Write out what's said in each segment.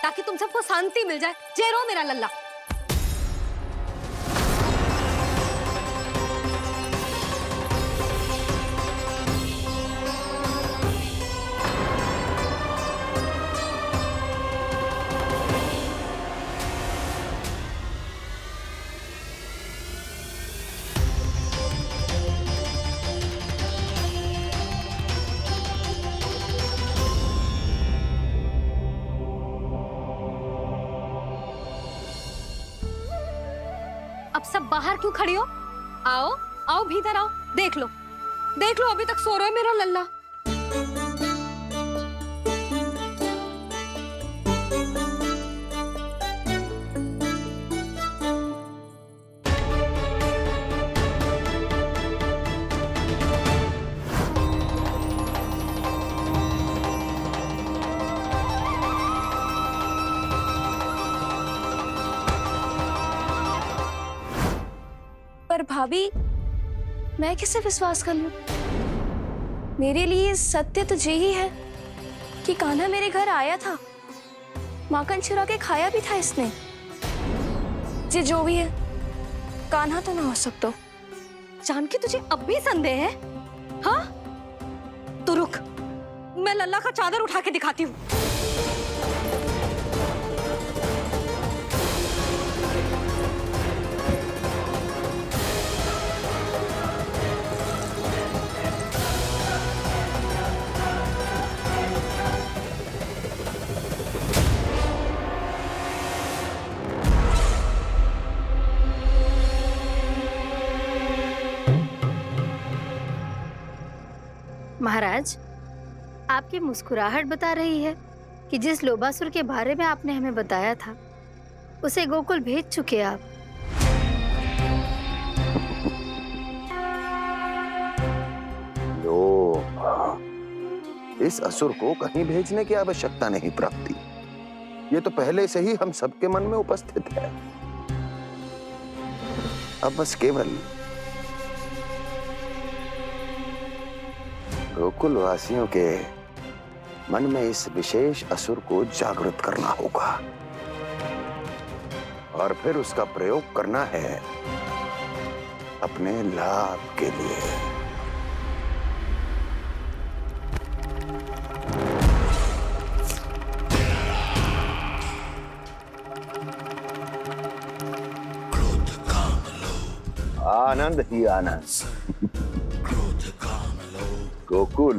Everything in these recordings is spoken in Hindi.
ताकि तुम सबको शांति मिल जाए। जय रो मेरा लल्ला। अब सब बाहर क्यों खड़ी हो? आओ आओ भीतर आओ। देख लो अभी तक सो रहा है मेरा लल्ला। पर भाभी, मैं किसे विश्वास कर लूं? मेरे लिए सत्य तो यही है कि कान्हा मेरे घर आया था, माखन चुरा के खाया भी था इसने। जो भी है, कान्हा तो ना हो सकता। जानकी तुझे अब भी संदेह है? हाँ तो रुक, मैं लल्ला का चादर उठा के दिखाती हूँ। महाराज, आपकी मुस्कुराहट बता रही है कि जिस लोबासुर के बारे में आपने हमें बताया था उसे गोकुल भेज चुके आप। इस असुर को कहीं भेजने की आवश्यकता नहीं प्राप्ति। ये तो पहले से ही हम सबके मन में उपस्थित है। अब बस केवल गोकुल वासियों के मन में इस विशेष असुर को जागृत करना होगा और फिर उसका प्रयोग करना है अपने लाभ के लिए। आनंद ही आनंद। गोकुल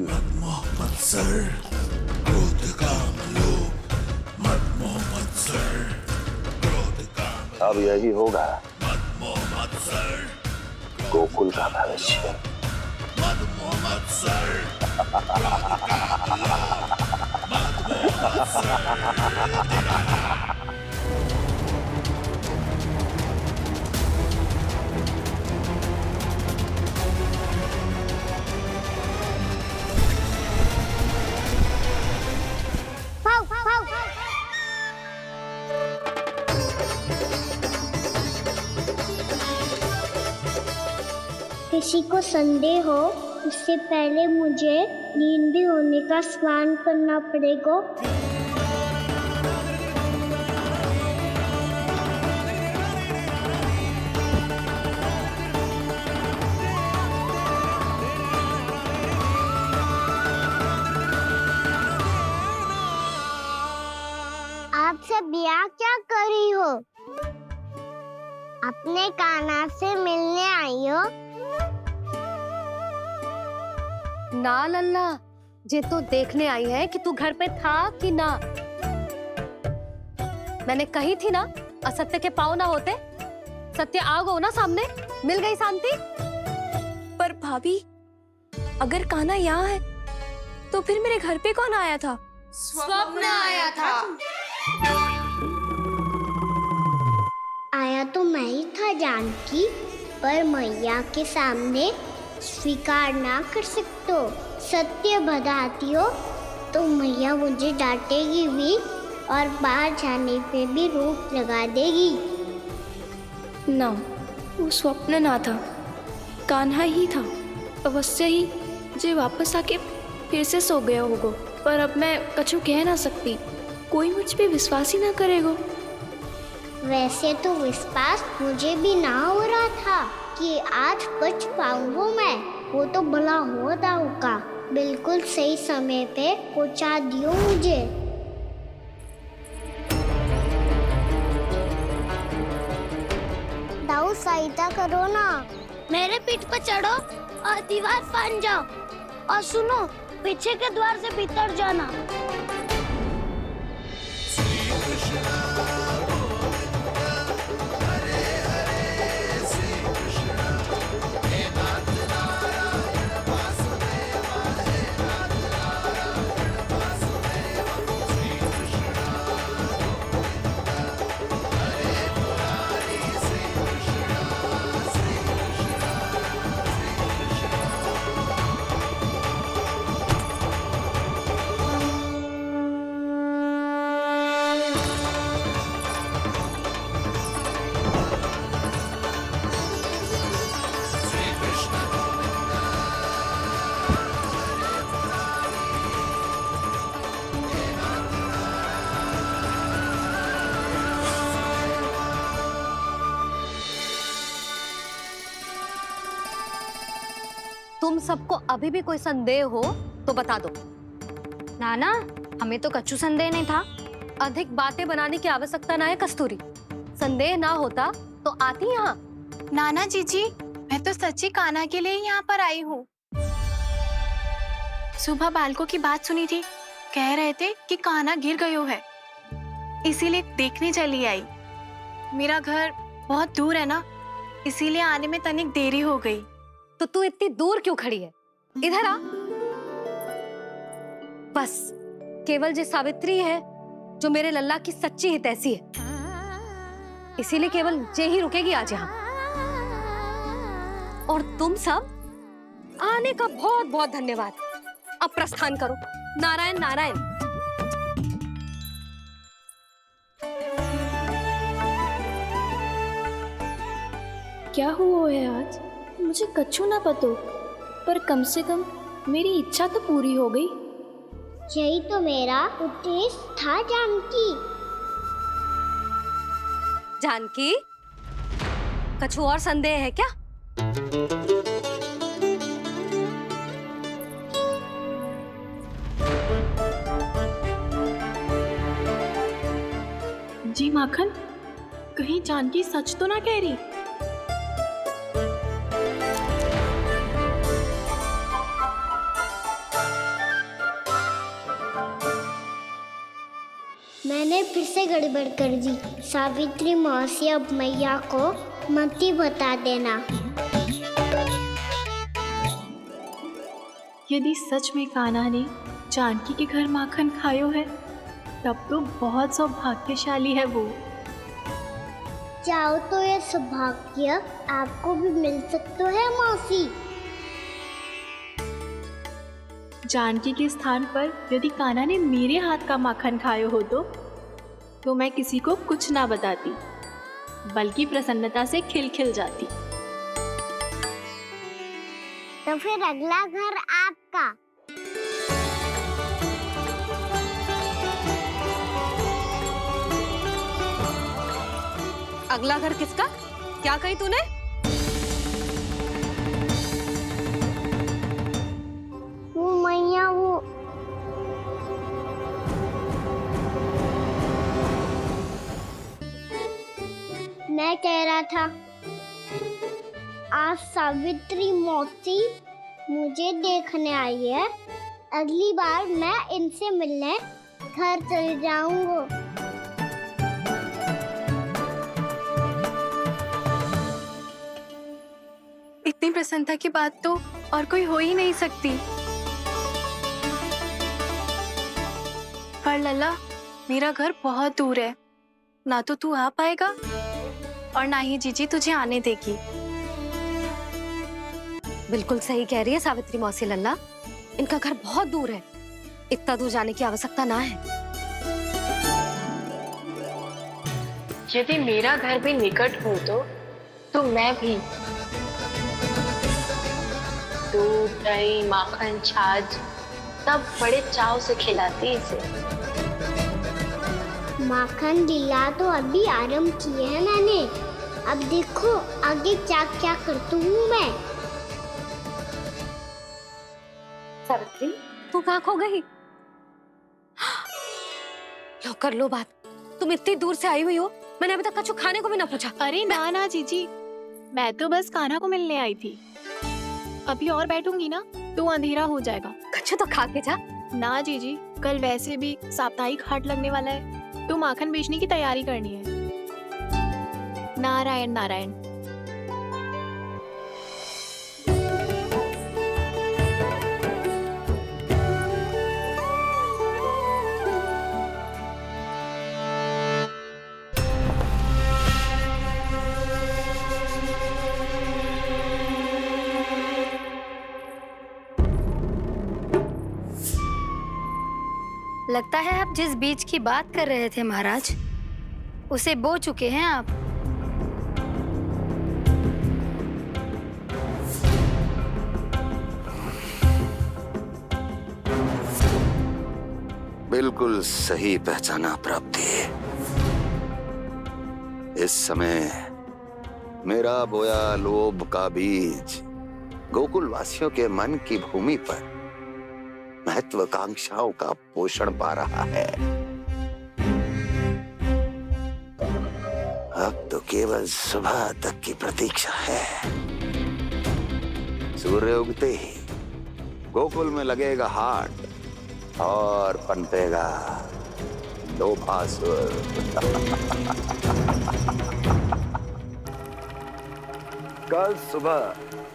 अब यही होगा गोकुल का भविष्य। किसी को संदेह हो उससे पहले मुझे लीन भी होने का स्नान करना पड़ेगा। आप सब यहाँ क्या कर रही हो? अपने कान्हा से मिलने आई हो? ना लल्ला, जे तो देखने आई है कि तू घर पे था कि ना। मैंने कही थी ना, असत्य के पांव ना होते। सत्य आ गो ना सामने, मिल गई शांति। पर भाभी, अगर कान्हा यहाँ है तो फिर मेरे घर पे कौन आया था? स्वप्न आया था। आया तो मैं ही था जानकी, पर मैया के सामने स्वीकार ना कर सकते हो। सत्य बताती हो तो मैया मुझे डांटेगी भी और बाहर जाने पे भी रोक लगा देगी। ना, वो स्वप्न ना था, कान्हा ही था। अवश्य ही जे वापस आके फिर से सो गया होगा। पर अब मैं कछु कह ना सकती। कोई मुझ पे विश्वास ही ना करेगा। वैसे तो विश्वास मुझे भी ना हो रहा था कि आज बच पाऊंगा मैं। वो तो भला हो दाऊ का, बिल्कुल सही समय पे पहुंचा दियो मुझे। दाऊ सहायता करो ना, मेरे पीठ पर चढ़ो और दीवार फाड़ जाओ, और सुनो पीछे के द्वार से भीतर जाना। तुम सबको अभी भी कोई संदेह हो तो बता दो। नाना, हमें तो कच्चू संदेह नहीं था। अधिक बातें बनाने की आवश्यकता ना है कस्तूरी। संदेह ना होता तो आती यहाँ। नाना जीजी, मैं तो सच्ची कान्हा के लिए यहाँ पर आई हूँ। सुबह बालकों की बात सुनी थी, कह रहे थे कि कान्हा गिर गयो है, इसीलिए देखने चली आई। मेरा घर बहुत दूर है ना, इसीलिए आने में तनिक देरी हो गई। तो तू इतनी दूर क्यों खड़ी है? इधर आ। बस केवल जे सावित्री है जो मेरे लल्ला की सच्ची हितैषी है, इसीलिए केवल जे ही रुकेगी आज यहाँ। और तुम सब आने का बहुत बहुत धन्यवाद। अब प्रस्थान करो। नारायण नारायण। क्या हुआ है आज? मुझे कच्चू ना पतो, पर कम से कम मेरी इच्छा तो पूरी हो गई। यही तो मेरा उद्देश्य था जानकी। जानकी, कछु और संदेह है क्या? जी माखन, कहीं जानकी सच तो ना कह रही? मैंने फिर से गड़बड़ कर दी। सावित्री मौसी अब मैया को मत ही बता देना। यदि सच में कान्हा ने जानकी के घर माखन खायो है, तब तो बहुत सौभाग्यशाली है वो। चाहो तो ये सौभाग्य आपको भी मिल सकता है मौसी। जानकी के स्थान पर यदि कान्हा ने मेरे हाथ का माखन खायो हो तो मैं किसी को कुछ ना बताती, बल्कि प्रसन्नता से खिलखिल जाती। तो फिर अगला घर आपका। अगला घर किसका? क्या कही तूने? वो मैया, वो मैं कह रहा था, आज सावित्री मौसी मुझे देखने आई है। अगली बार मैं इनसे मिलने घर चले जाऊंगा। इतनी प्रसन्नता की बात तो और कोई हो ही नहीं सकती। पर लल्ला, मेरा घर बहुत दूर है, ना तो तू आ पाएगा और ना ही जीजी तुझे आने देगी। बिल्कुल सही कह रही है सावित्री मौसी लल्ला, इनका घर बहुत दूर है, इतना दूर जाने की आवश्यकता ना है। यदि मेरा घर भी निकट हो तो मैं भी दूध, दही, माखन, छाछ सब बड़े चाव से खिलाती इसे। माखन लीला तो अभी आरंभ की है मैंने। अब देखो आगे क्या क्या करती हूँ मैं। सावित्री, तू कहाँ खो गई? लो कर लो बात। तुम इतनी दूर से आई हुई हो, मैंने अभी तक कछु खाने को भी ना पूछा। अरे ना ना जीजी, मैं तो बस कान्हा को मिलने आई थी। अभी और बैठूंगी ना तो अंधेरा हो जाएगा। कछु तो खा के जा। ना जीजी, कल वैसे भी साप्ताहिक हाट लगने वाला है तो माखन बेचने की तैयारी करनी है। नारायण नारायण। लगता है आप जिस बीज की बात कर रहे थे महाराज, उसे बो चुके हैं आप। बिल्कुल सही पहचाना प्राप्ति। इस समय मेरा बोया लोभ का बीज गोकुल वासियों के मन की भूमि पर महत्वाकांक्षाओं का पोषण पा रहा है। अब तो केवल सुबह तक की प्रतीक्षा है। सूर्य उगते ही गोकुल में लगेगा हाट और पनपेगा लोभासुर। कल सुबह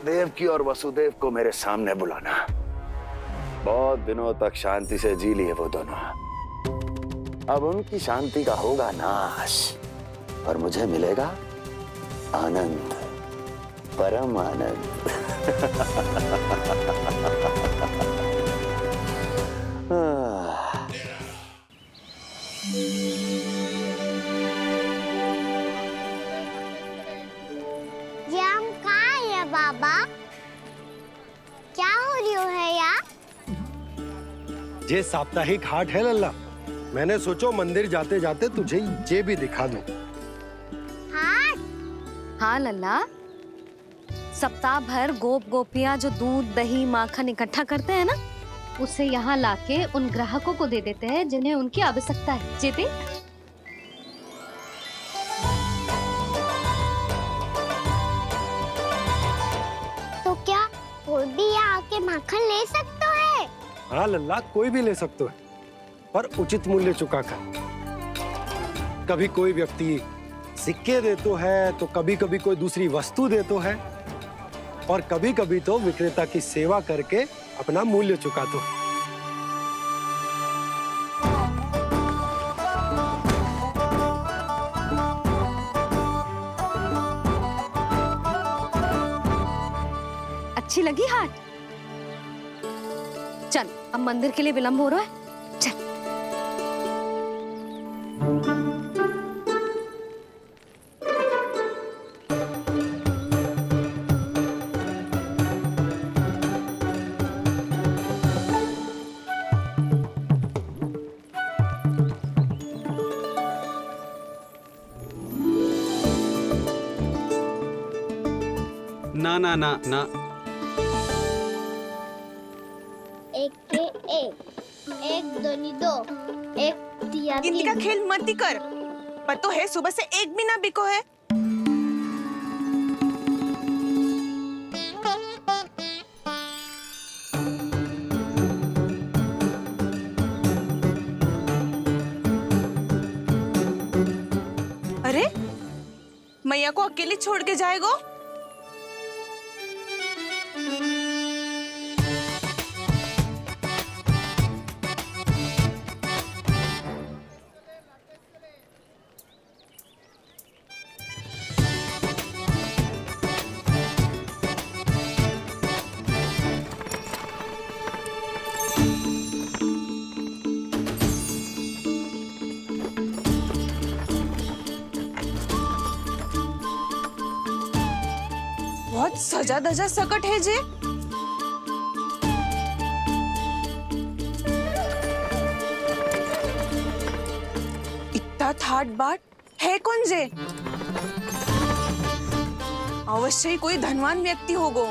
देवकी और वसुदेव को मेरे सामने बुलाना। बहुत दिनों तक शांति से जी लिए वो दोनों, अब उनकी शांति का होगा नाश और मुझे मिलेगा आनंद, परम आनंद। ये हम कहाँ है बाबा? क्या हो रही है यार? ये साप्ताहिक हाट है लल्ला। मैंने सोचो मंदिर जाते जाते तुझे ये भी दिखा दूं। हाट? हाँ लल्ला, सप्ताह भर गोप गोपियां जो दूध दही माखन इकट्ठा करते हैं ना, उसे यहाँ लाके उन ग्राहकों को दे देते हैं जिन्हें उनकी आवश्यकता है। जेते तो क्या कोई भी यहाँ आके माखन ले सकता है? हाँ लल्ला, कोई भी ले सकते है, पर उचित मूल्य चुकाकर। कभी कोई व्यक्ति सिक्के दे तो है, तो कभी कभी कोई दूसरी वस्तु दे तो है, और कभी कभी तो विक्रेता की सेवा करके अपना मूल्य चुका तो है। अच्छी लगी हाट? चल, अब मंदिर के लिए विलंब हो रहा है, चल। ना ना ना ना, एक के एक दोनी दो, एक दिया गिनती का तीन। खेल मत ही कर। पतो है सुबह से एक भी ना बिको है। अरे मैया को अकेले छोड़ के जाएगो? बहुत सजा धजा सकट है जे। इतना थाट बाट है कौन जे? अवश्य ही कोई धनवान व्यक्ति होगो।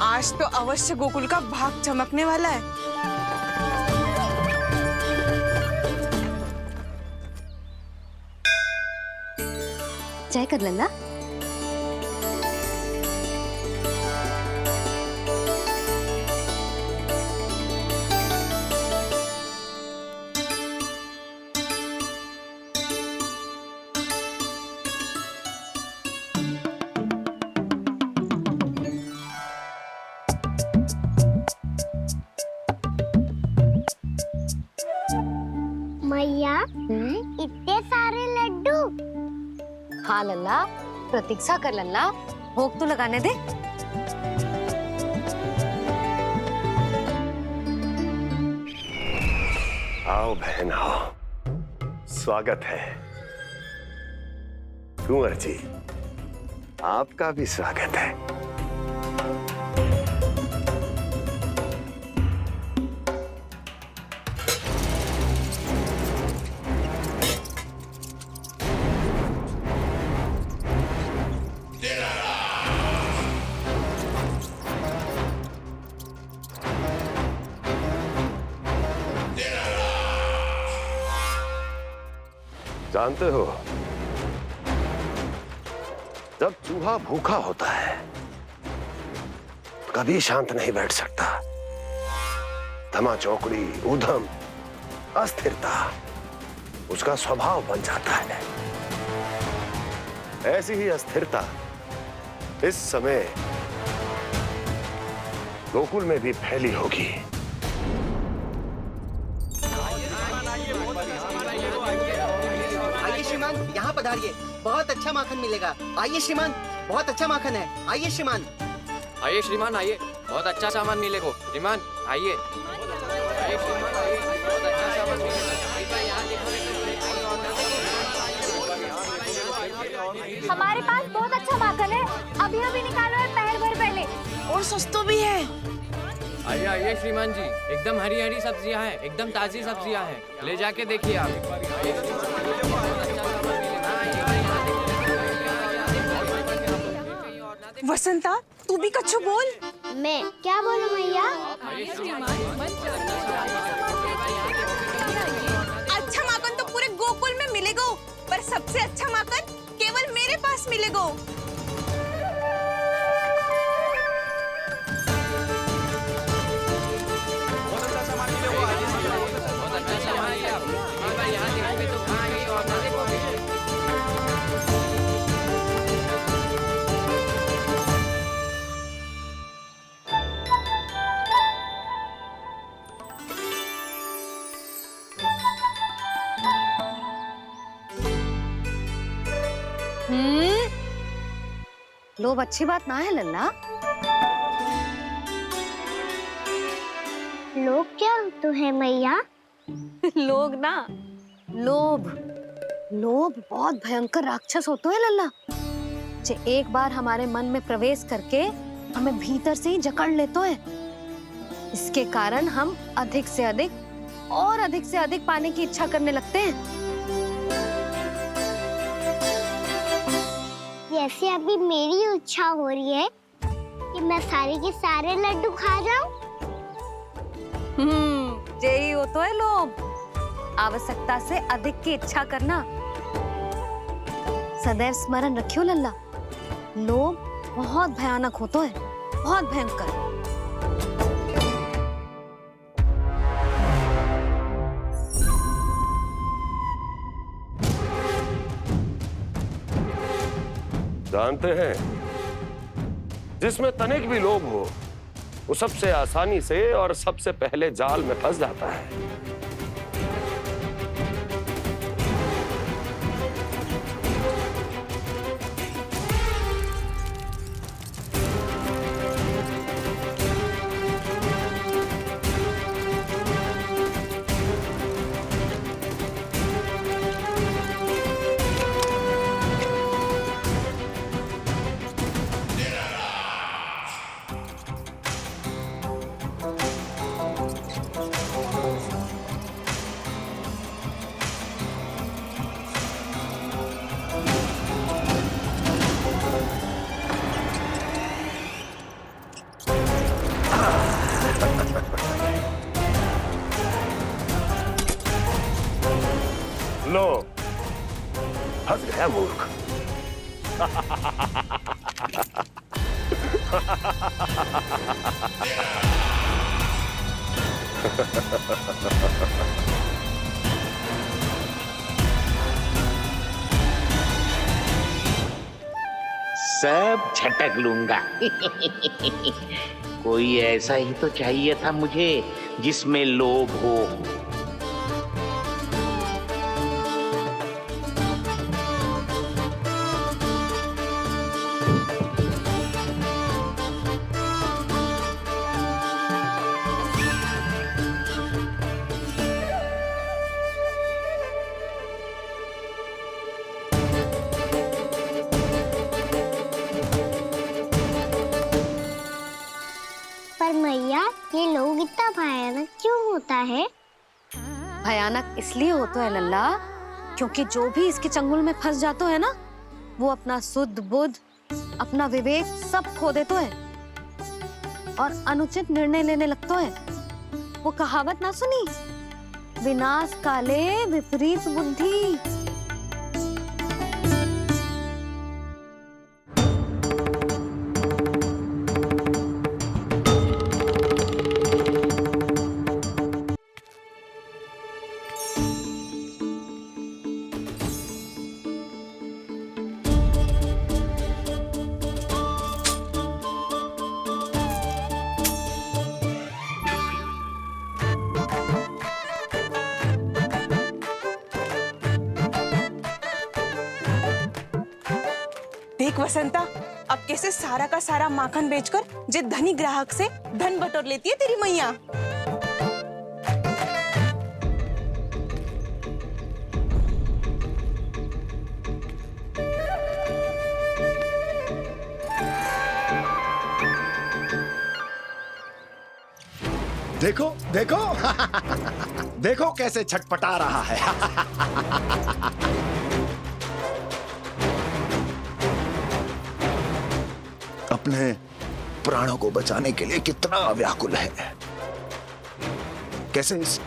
आज तो अवश्य गोकुल का भाग चमकने वाला है। चाय कर लल्ला। मैया इतने सारे लड्डू। हाँ लल्ला, प्रतीक्षा कर लल्ला, भोग तो लगाने दे। आओ बहन आओ, स्वागत है। कुंवर जी, आपका भी स्वागत है। जानते हो, जब चूहा भूखा होता है कभी शांत नहीं बैठ सकता। धमा चौकड़ी, ऊधम, अस्थिरता उसका स्वभाव बन जाता है। ऐसी ही अस्थिरता इस समय गोकुल में भी फैली होगी। श्रीमान, यहाँ पधारिए, बहुत अच्छा माखन मिलेगा। आइए श्रीमान, बहुत अच्छा माखन है। आइए श्रीमान। आइए श्रीमान, आइए, बहुत अच्छा सामान मिलेगा। श्रीमान आइए, आइए श्रीमान, आइए, बहुत अच्छा सामान मिलेगा। हमारे पास बहुत अच्छा माखन है, अभी अभी निकालो है, पहर भर पहले। और सस्ता भी है। आइए आइए श्रीमान जी, एकदम हरी हरी सब्जियां हैं, एकदम ताजी सब्जियां हैं, ले जाके देखिए आप। वसंता, तू भी कच्छु बोल। मैं क्या बोलूं मैया? अच्छा माखन तो पूरे गोकुल में मिलेगा, पर सबसे अच्छा माखन केवल मेरे पास मिलेगा। लोभ अच्छी बात ना है लल्ला। लोग क्या तो है मैया? लोग ना, लोभ। लोभ बहुत भयंकर राक्षस होते हैं लल्ला, जे एक बार हमारे मन में प्रवेश करके हमें भीतर से ही जकड़ लेते हैं। इसके कारण हम अधिक से अधिक और अधिक से अधिक पाने की इच्छा करने लगते हैं। जैसे अभी मेरी इच्छा हो रही है कि मैं सारे के सारे लड्डू खा जाऊं। यही हो तो है लोभ, आवश्यकता से अधिक की इच्छा करना। सदैव स्मरण रखियो लल्ला, लोभ बहुत भयानक होता है, बहुत भयंकर। जानते हैं, जिसमें तनिक भी लोभ हो वो सबसे आसानी से और सबसे पहले जाल में फंस जाता है। सब झटक लूंगा। कोई ऐसा ही तो चाहिए था मुझे जिसमें लोभ हो। पर मैया ये लोग इतना भयानक क्यों होता है? भयानक इसलिए होता है लल्ला, क्योंकि जो भी इसके चंगुल में फंस जातो है ना, वो अपना शुद्ध बुद्ध, अपना विवेक सब खो देतो है और अनुचित निर्णय लेने लगतो है। वो कहावत ना सुनी, विनाश काले विपरीत बुद्धि। देख वसंता, अब कैसे सारा का सारा माखन बेचकर जे धनी ग्राहक से धन बटोर लेती है तेरी मैया। देखो देखो देखो कैसे छटपटा रहा है। अपने प्राणों को बचाने के लिए कितना व्याकुल है, कैसे इस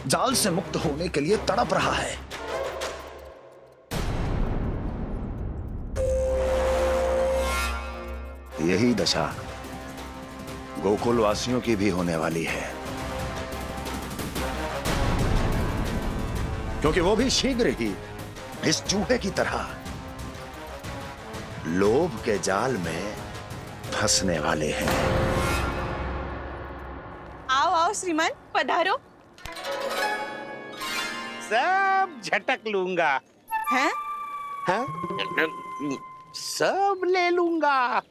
जाल से मुक्त होने के लिए तड़प रहा है। यही दशा गोकुल वासियों की भी होने वाली है, क्योंकि वो भी शीघ्र ही इस चूहे की तरह लोभ के जाल में फंसने वाले हैं। आओ आओ श्रीमान, पधारो। सब झटक लूंगा। हैं? हाँ? सब ले लूंगा।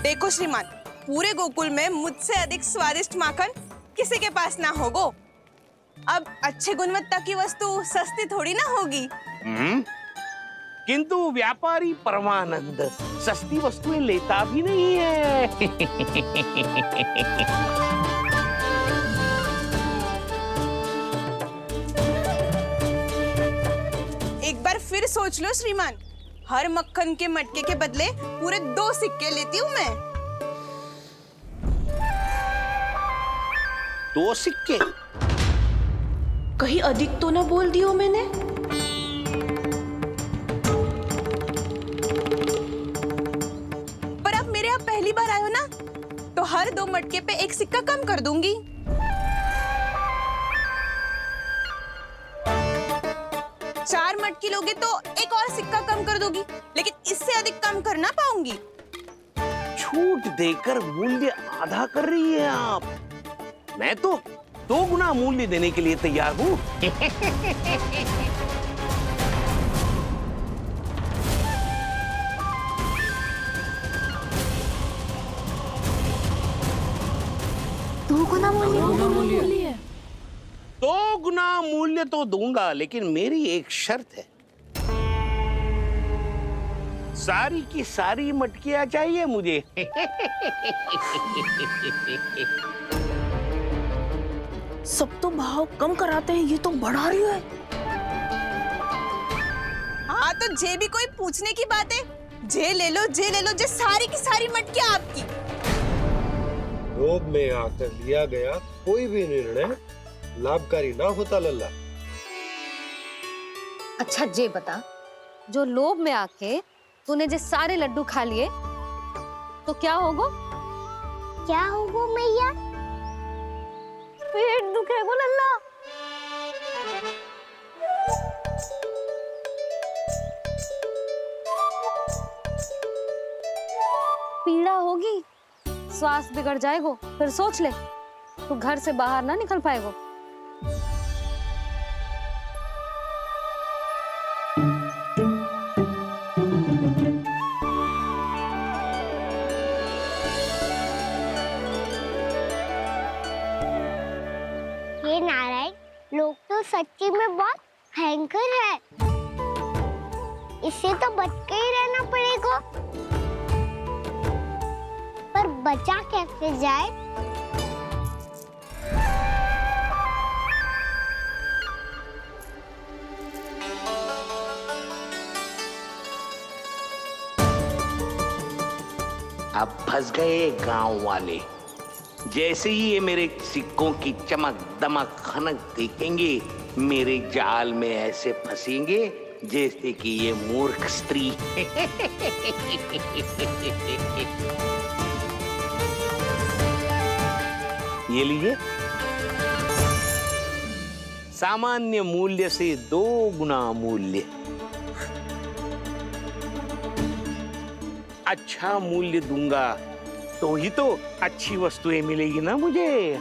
देखो श्रीमान, पूरे गोकुल में मुझसे अधिक स्वादिष्ट माखन किसी के पास ना होगो। अब अच्छे गुणवत्ता की वस्तु सस्ती थोड़ी ना होगी। किंतु व्यापारी परमानंद सस्ती वस्तुएं लेता भी नहीं है। एक बार फिर सोच लो श्रीमान, हर मक्खन के मटके के बदले पूरे 2 सिक्के लेती हूँ मैं। 2 सिक्के? कहीं अधिक तो ना बोल दियो मैंने? पर आप मेरे यहाँ पहली बार आए हो ना, तो हर 2 मटके पे 1 सिक्का कम कर दूंगी। चार मटकी लोगे तो 1 और सिक्का कम कर दोगी, लेकिन इससे अधिक कम कर ना पाऊंगी। छूट देकर मूल्य आधा कर रही है आप। मैं तो 2 गुना मूल्य देने के लिए तैयार हूँ। दो गुना मूल्य तो दूंगा, लेकिन मेरी एक शर्त है। सारी की सारी मटकियां चाहिए मुझे। सब तो भाव कम कराते हैं, ये तो बढ़ा रही है। हाँ तो जे भी कोई पूछने की बात है, जे ले लो, जे ले लो, जे सारी की सारी मटकियां आपकी। लोभ में आकर लिया गया कोई भी निर्णय लाभकारी ना होता लल्ला। अच्छा जे बता, जो लोभ में आके तूने जो सारे लड्डू खा लिए तो क्या होगा? क्या होगा मैया? पेट दुखेगा लल्ला। पीड़ा होगी, स्वास्थ्य बिगड़ जाएगा। फिर सोच ले, तू घर से बाहर ना निकल पाएगा। ये नारायण लोग तो सच्ची में बहुत भयंकर है। इससे तो बच के ही रहना पड़ेगा। पर बचा कैसे जाए? अब फंस गए गांव वाले। जैसे ही ये मेरे सिक्कों की चमक दमक खनक देखेंगे, मेरे जाल में ऐसे फंसेंगे जैसे कि ये मूर्ख स्त्री। ये लीजिए, सामान्य मूल्य से 2 गुना मूल्य। अच्छा मूल्य दूंगा तो ही तो अच्छी वस्तुएं मिलेगी ना मुझे।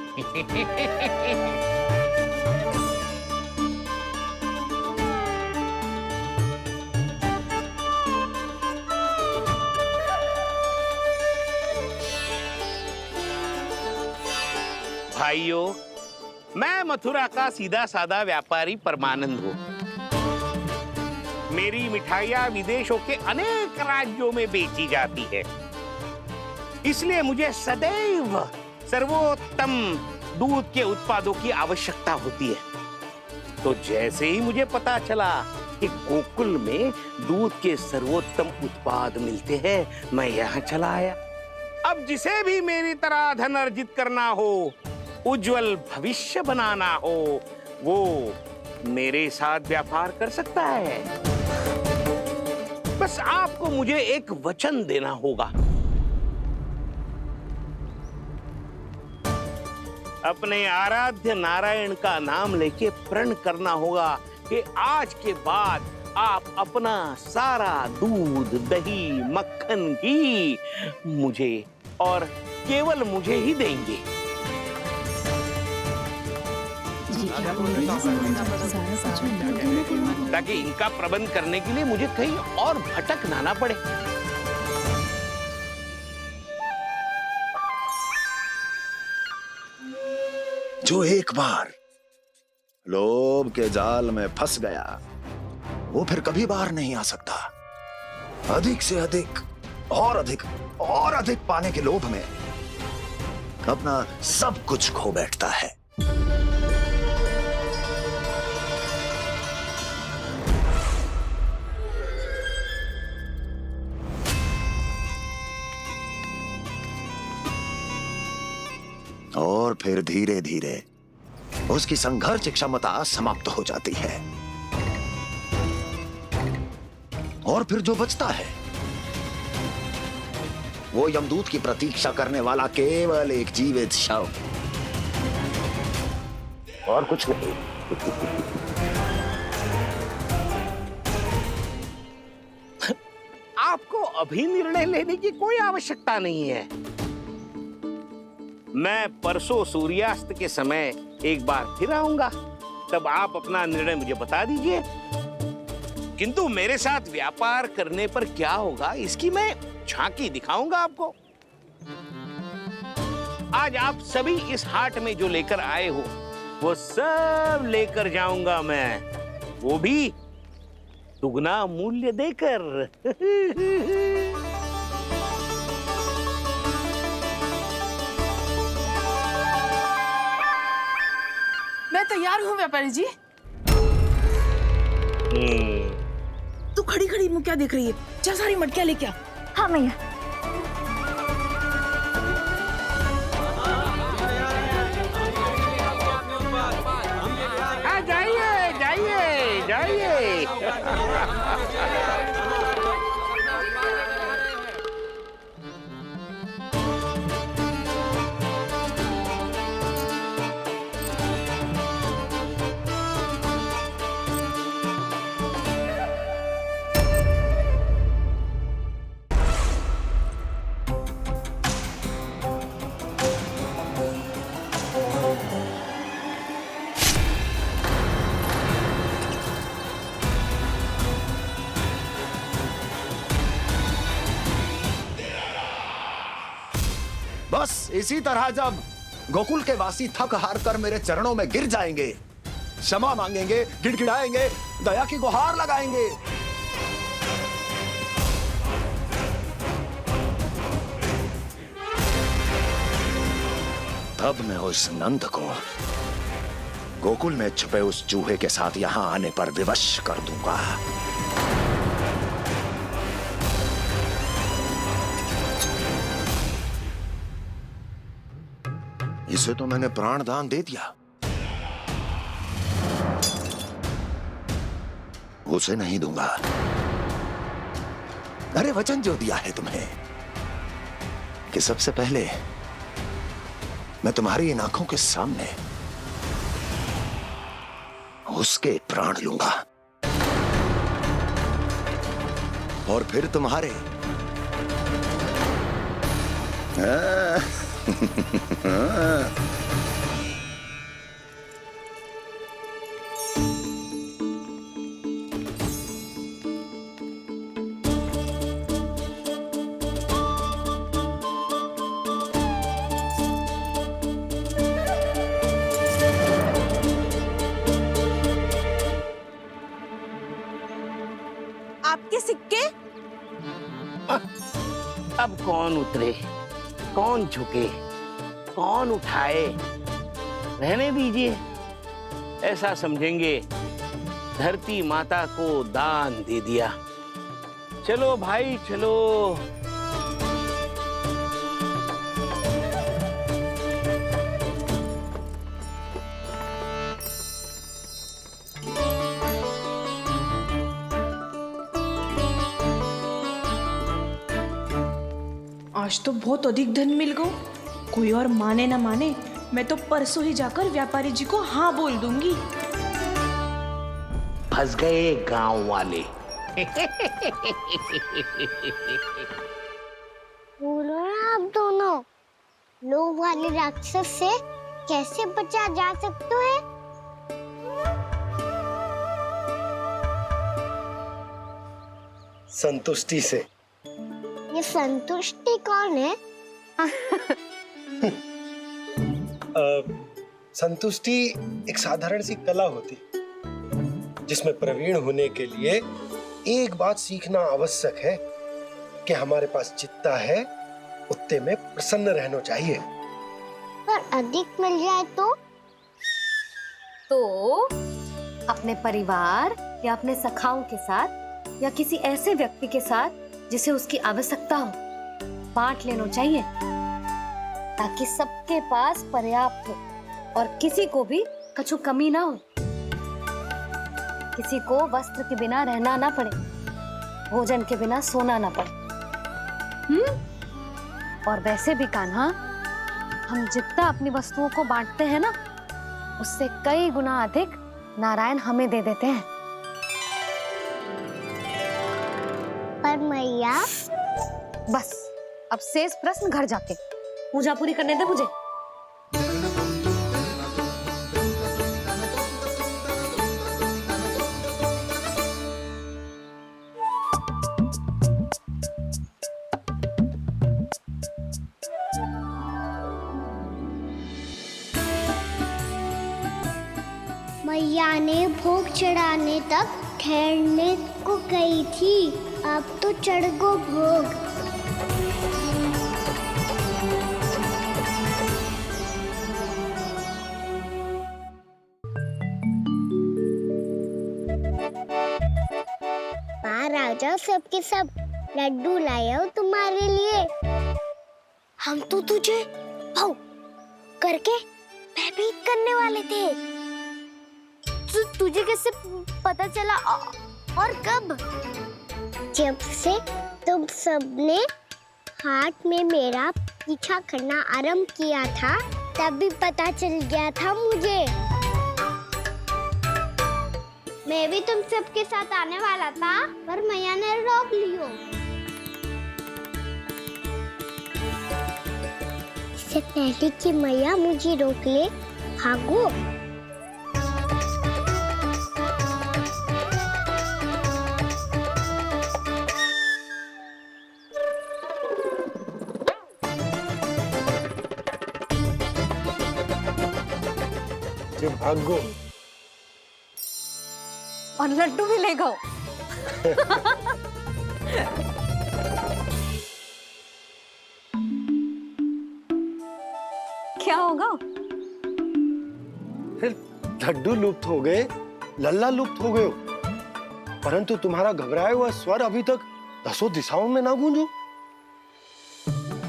भाइयों, मैं मथुरा का सीधा साधा व्यापारी परमानंद हूँ। मेरी मिठाइयाँ विदेशों के अनेक राज्यों में बेची जाती है, इसलिए मुझे सदैव सर्वोत्तम दूध के उत्पादों की आवश्यकता होती है। तो जैसे ही मुझे पता चला कि गोकुल में दूध के सर्वोत्तम उत्पाद मिलते हैं, मैं यहाँ चला आया। अब जिसे भी मेरी तरह धन अर्जित करना हो, उज्जवल भविष्य बनाना हो, वो मेरे साथ व्यापार कर सकता है। बस आपको मुझे एक वचन देना होगा। अपने आराध्य नारायण का नाम लेके प्रण करना होगा कि आज के बाद आप अपना सारा दूध, दही, मक्खन, घी मुझे और केवल मुझे ही देंगे। ताकि इनका प्रबंध करने के लिए मुझे कहीं और भटकना ना पड़े। जो एक बार लोभ के जाल में फंस गया, वो फिर कभी बाहर नहीं आ सकता। अधिक से अधिक और अधिक और अधिक पाने के लोभ में अपना सब कुछ खो बैठता है। और फिर धीरे धीरे उसकी संघर्ष क्षमता समाप्त हो जाती है, और फिर जो बचता है वो यमदूत की प्रतीक्षा करने वाला केवल एक जीवित शव, और कुछ नहीं। आपको अभी निर्णय लेने की कोई आवश्यकता नहीं है। मैं परसों सूर्यास्त के समय एक बार फिर आऊंगा, तब आप अपना निर्णय मुझे बता दीजिए। किंतु मेरे साथ व्यापार करने पर क्या होगा, इसकी मैं झांकी दिखाऊंगा आपको। आज आप सभी इस हाट में जो लेकर आए हो, वो सब लेकर जाऊंगा मैं, वो भी दुगना मूल्य देकर। मैं तैयार हूँ व्यापारी जी। तू खड़ी खड़ी मुँह क्या देख रही है? चल सारी मटकियाँ लेके आ। हाँ मैया। जाइए जाइए जाइए। बस इसी तरह जब गोकुल के वासी थक हार कर मेरे चरणों में गिर जाएंगे, क्षमा मांगेंगे, गिड़गिड़ाएंगे, दया की गुहार लगाएंगे, तब मैं उस नंद को गोकुल में छुपे उस चूहे के साथ यहां आने पर विवश कर दूंगा। इसे तो मैंने प्राण दान दे दिया, उसे नहीं दूंगा। अरे वचन जो दिया है तुम्हें कि सबसे पहले मैं तुम्हारी इन आंखों के सामने उसके प्राण लूंगा और फिर तुम्हारे। आपके सिक्के? अब कौन उतरे, कौन झुके, कौन उठाए? रहने दीजिए, ऐसा समझेंगे धरती माता को दान दे दिया। चलो भाई चलो। आज तो बहुत अधिक धन मिल गया। कोई और माने ना माने, मैं तो परसों ही जाकर व्यापारी जी को हाँ बोल दूंगी। फंस गए गांव वाले। बोलो ना आप दोनों, लोभ वाले राक्षस से कैसे बचा जा सकते है? संतुष्टि से। ये संतुष्टि कौन है? संतुष्टि एक साधारण सी कला होती जिसमें प्रवीण होने के लिए एक बात सीखना आवश्यक है कि हमारे पास जितना है उतने में प्रसन्न रहना चाहिए। पर अधिक मिल जाए तो अपने परिवार या अपने सखाओं के साथ या किसी ऐसे व्यक्ति के साथ जिसे उसकी आवश्यकता हो बांट लेना चाहिए, ताकि सबके पास पर्याप्त हो और किसी को भी कछु कमी ना हो, किसी को वस्त्र के बिना रहना ना पड़े, भोजन के बिना सोना ना पड़े। और वैसे भी कान्हा, हम जितना अपनी वस्तुओं को बांटते हैं ना, उससे कई गुना अधिक नारायण हमें दे देते हैं। पर मैया, बस अब शेष प्रश्न घर जाके पूजा पूरी करने दे मुझे। मैया ने भोग चढ़ाने तक ठहरने को कही थी, अब तो चढ़ गो भोग। बाहर आ जाओ, सबके सब लड्डू लाया हूँ तुम्हारे लिए। हम तो तुझे भाव करके भयभीत करने वाले थे। तुझे कैसे पता चला और कब? जब से तुम सबने हाथ में मेरा पीछा करना आरंभ किया था, तभी पता चल गया था मुझे। मैं भी तुम सबके साथ आने वाला था, पर मैया ने रोक लियो। इससे पहले कि मैया मुझे रोक ले, भागो। से भाग गो और लड्डू भी ले गओ। क्या होगा? लड्डू लुप्त हो गए, लल्ला लुप्त हो गए, परंतु तुम्हारा घबराया हुआ स्वर अभी तक 10 दिशाओं में ना गूंजो।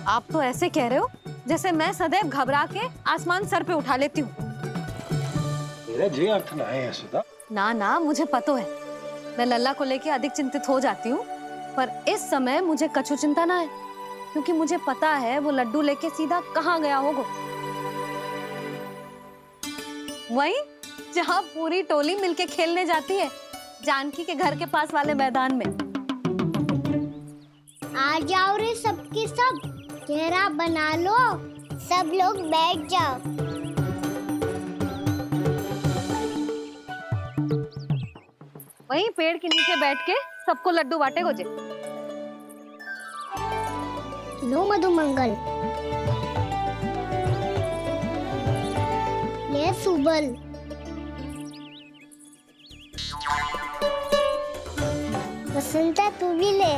आप तो ऐसे कह रहे हो जैसे मैं सदैव घबरा के आसमान सर पे उठा लेती हूँ। मेरा जे अर्थ ना है यशोदा। ना ना, मुझे पता है, मैं लल्ला को लेके अधिक चिंतित हो जाती हूँ, पर इस समय मुझे कछु चिंता ना है, क्योंकि मुझे पता है वो लड्डू लेके सीधा कहाँ गया होगा। वही जहाँ पूरी टोली मिलके खेलने जाती है, जानकी के घर के पास वाले मैदान में। आ जाओ रे सबके सब, घेरा बना लो, सब लोग बैठ जाओ। वहीं पेड़ के नीचे बैठ के सबको लड्डू बांटे गोजे। लो मधुमंगल, ये सुबल, बसंता तू भी ले।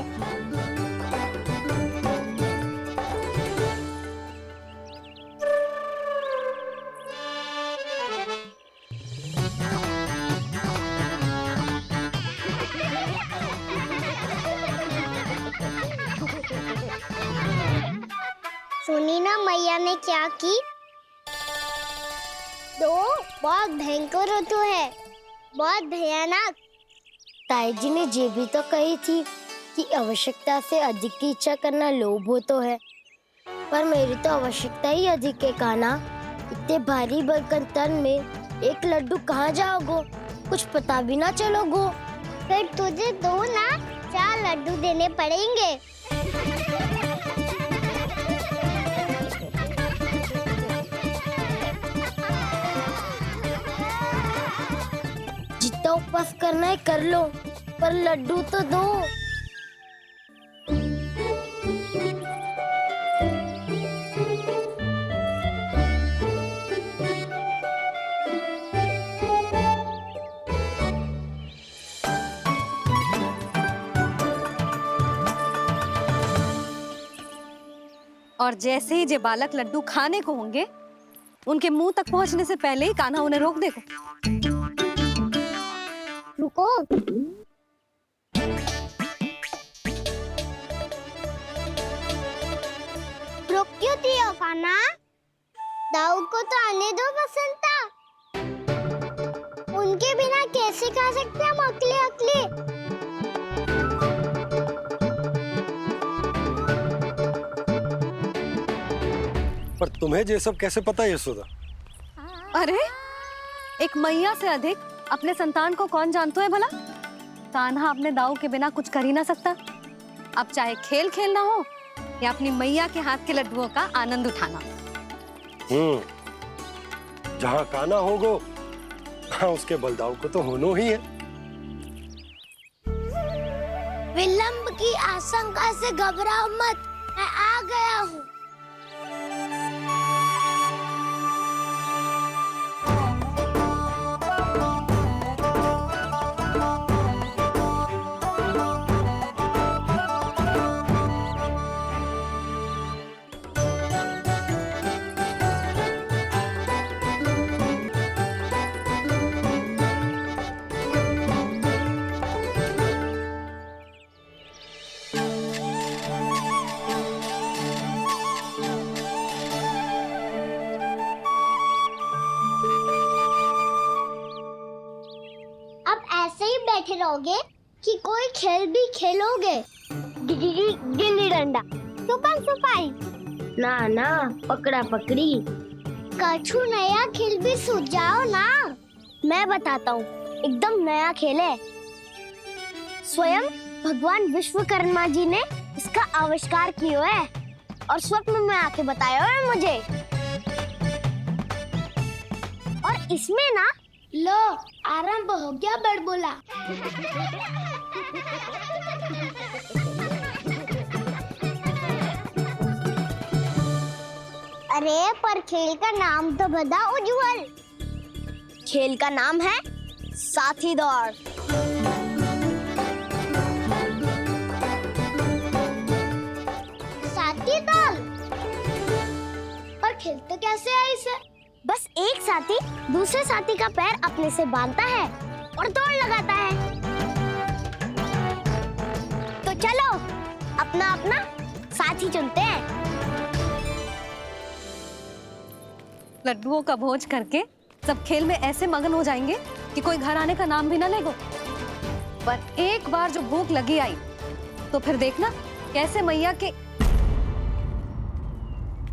सुनी ना मैया ने क्या की? तो बहुत भयंकर ऋतु है, बहुत भयानक। ताई जी ने ये भी तो कही थी कि आवश्यकता से अधिक की इच्छा करना लोभ हो तो है, पर मेरी तो आवश्यकता ही अधिक है कान्हा। इतने भारी बर्तन तन में एक लड्डू कहाँ जाओगो, कुछ पता भी ना चलोगो। फिर तुझे 2 ना 4 लड्डू देने पड़ेंगे। जितना उपवास करना है कर लो, पर लड्डू तो दो। और जैसे ही जे बालक लड्डू खाने को होंगे, उनके मुंह तक पहुंचने से पहले ही कान्हा उन्हें रोक देगा। रुको, रुक क्यों दियो कान्हा? दाऊ को तो आने दो बसंता। उनके बिना कैसे खा सकते हम अकेले अकेले? पर तुम्हें ये सब कैसे पता यशोदा? अरे, एक मैया से अधिक अपने संतान को कौन जानता है भला? कान्हा अपने दाऊ के बिना कुछ कर ही ना सकता। अब चाहे खेल खेलना हो या अपनी मैया के हाथ के लड्डुओं का आनंद उठाना। जहाँ कान्हा होगो, हाँ उसके बलदाऊ को तो होनो ही है। विलंब की आशंका से घबराओ मत, मैं आ गया हूँ। बैठे रहोगे कि कोई खेल भी खेलोगे? गिल्ली डंडा, छुपन छुपाई, ना ना पकड़ा पकड़ी, कछु नया खेल भी सुझाओ ना। मैं बताता हूँ, एकदम नया खेल है। स्वयं भगवान विश्वकर्मा जी ने इसका आविष्कार किया है और स्वप्न में आके बताया है मुझे। और इसमें ना लो आरंभ हो गया बड़बोला। अरे पर खेल का नाम तो बता उज्जवल। खेल का नाम है साथी दौड़। साथी दौड़? पर खेलते कैसे है इसे? बस एक साथी दूसरे साथी का पैर अपने से बांधता है और दौड़ लगाता है। तो चलो अपना अपना साथी चुनते हैं। लड्डुओं का भोज करके सब खेल में ऐसे मगन हो जाएंगे कि कोई घर आने का नाम भी ना लेगो। पर एक बार जो भूख लगी आई तो फिर देखना कैसे मैया के।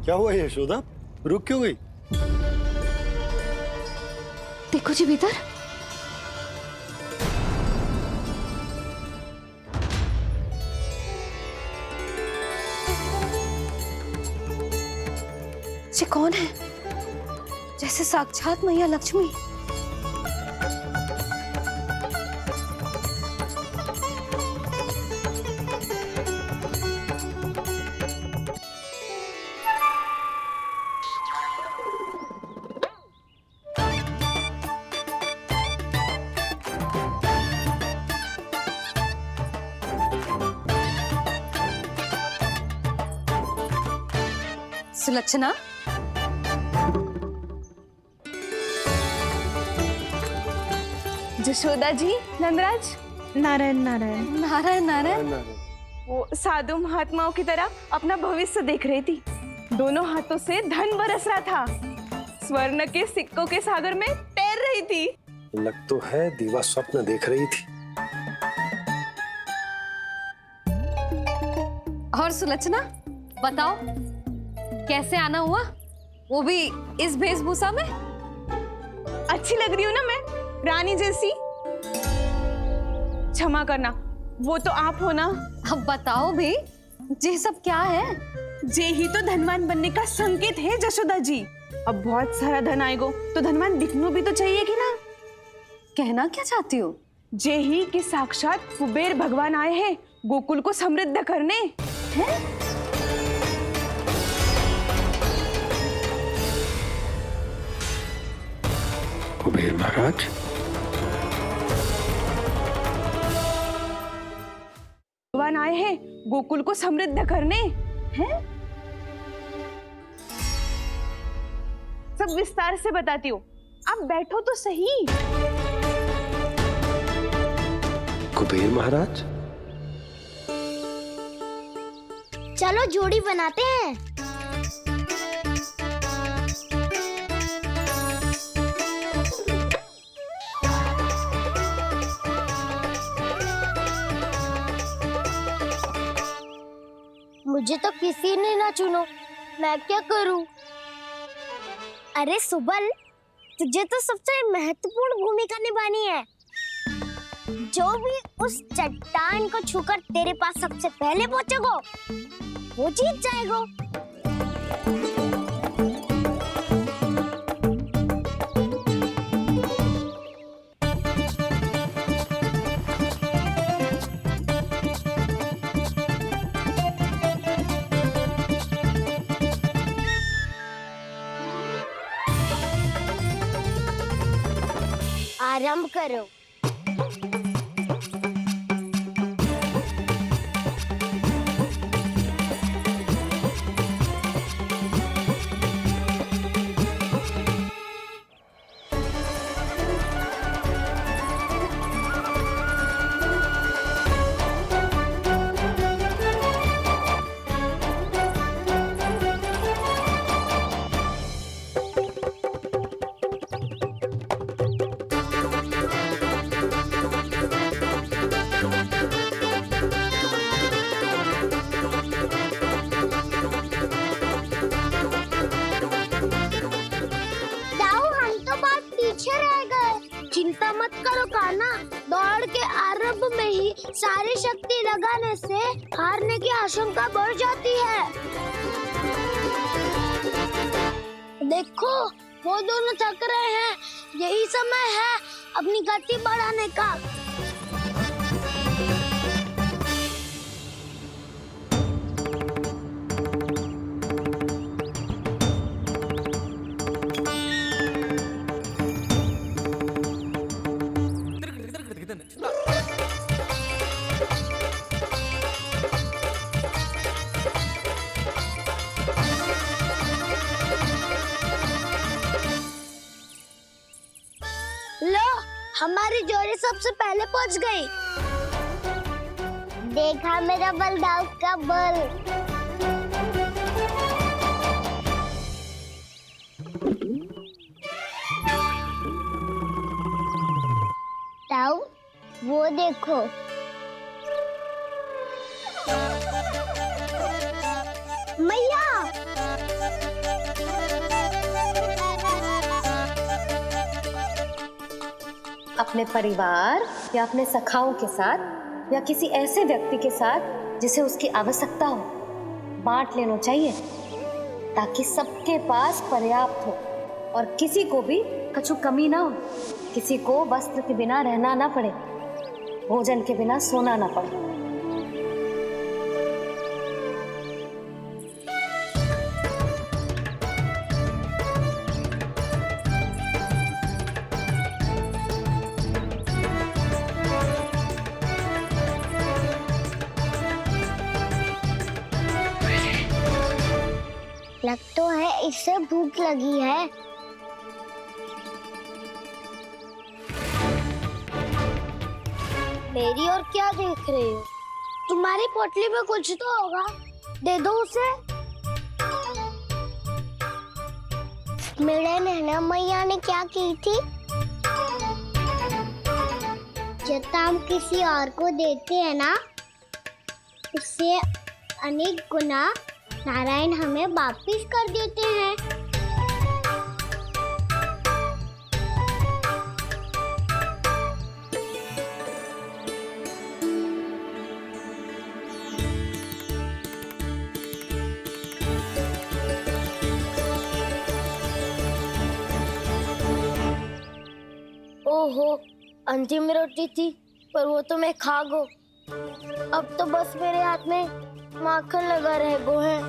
क्या हुआ यशोदा, रुक क्यों गई? देखो जी भीतर। ये कौन है? जैसे साक्षात मैया लक्ष्मी। सुलक्षणा, जशोदा जी, नंदराज, नारायण नारायण। नारायण नारायण। वो साधु महात्माओं की तरह अपना भविष्य देख रही थी। दोनों हाथों से धन बरस रहा था। स्वर्ण के सिक्कों के सागर में तैर रही थी। लग तो है दीवा स्वप्न देख रही थी। और सुलक्षणा बताओ कैसे आना हुआ, वो भी इस वेशभूषा में? अच्छी लग रही हूँ ना मैं, रानी जैसी? क्षमा करना, वो तो आप हो ना। अब बताओ भी ये सब क्या है? ये ही तो धनवान बनने का संकेत है जशोदा जी। अब बहुत सारा धन आएगा तो धनवान दिखना भी तो चाहिए कि ना। कहना क्या चाहती हो? जे ही कि साक्षात कुबेर भगवान आए हैं गोकुल को समृद्ध करने। हैं? कुबेर महाराज? भगवान आए हैं गोकुल को समृद्ध करने। हैं? सब विस्तार से बताती हूँ, आप बैठो तो सही। कुबेर महाराज? चलो जोड़ी बनाते हैं। मुझे तो किसी ने ना चुनो, मैं क्या करूं? अरे सुबल, तुझे तो सबसे महत्वपूर्ण भूमिका निभानी है। जो भी उस चट्टान को छूकर तेरे पास सबसे पहले पहुंचेगा वो जीत जाएगा। आरंभ करो। चिंता मत करो कान्हा, दौड़ के आरंभ में ही सारी शक्ति लगाने से हारने की आशंका बढ़ जाती है। देखो वो दोनों थक रहे हैं, यही समय है अपनी गति बढ़ाने का। ये सबसे पहले पहुंच गई। देखा मेरा बलदाऊ का बल। ताऊ, वो देखो। मैया। अपने परिवार या अपने सखाओं के साथ या किसी ऐसे व्यक्ति के साथ जिसे उसकी आवश्यकता हो बांट लेना चाहिए, ताकि सबके पास पर्याप्त हो और किसी को भी कछु कमी ना हो, किसी को वस्त्र के बिना रहना ना पड़े, भोजन के बिना सोना ना पड़े। लग तो है इससे भूख लगी है। मेरी और क्या देख रहे हो? तुम्हारी पोटली में कुछ तो होगा, दे दो उसे। मेरे नैना मैया ने क्या की थी? जब हम किसी और को देते हैं ना, उससे अनेक गुना नारायण हमें वापिस कर देते हैं। ओहो, अंतिम रोटी थी, पर वो तो मैं खा गो। अब तो बस मेरे हाथ में माखन लगा रह गो है।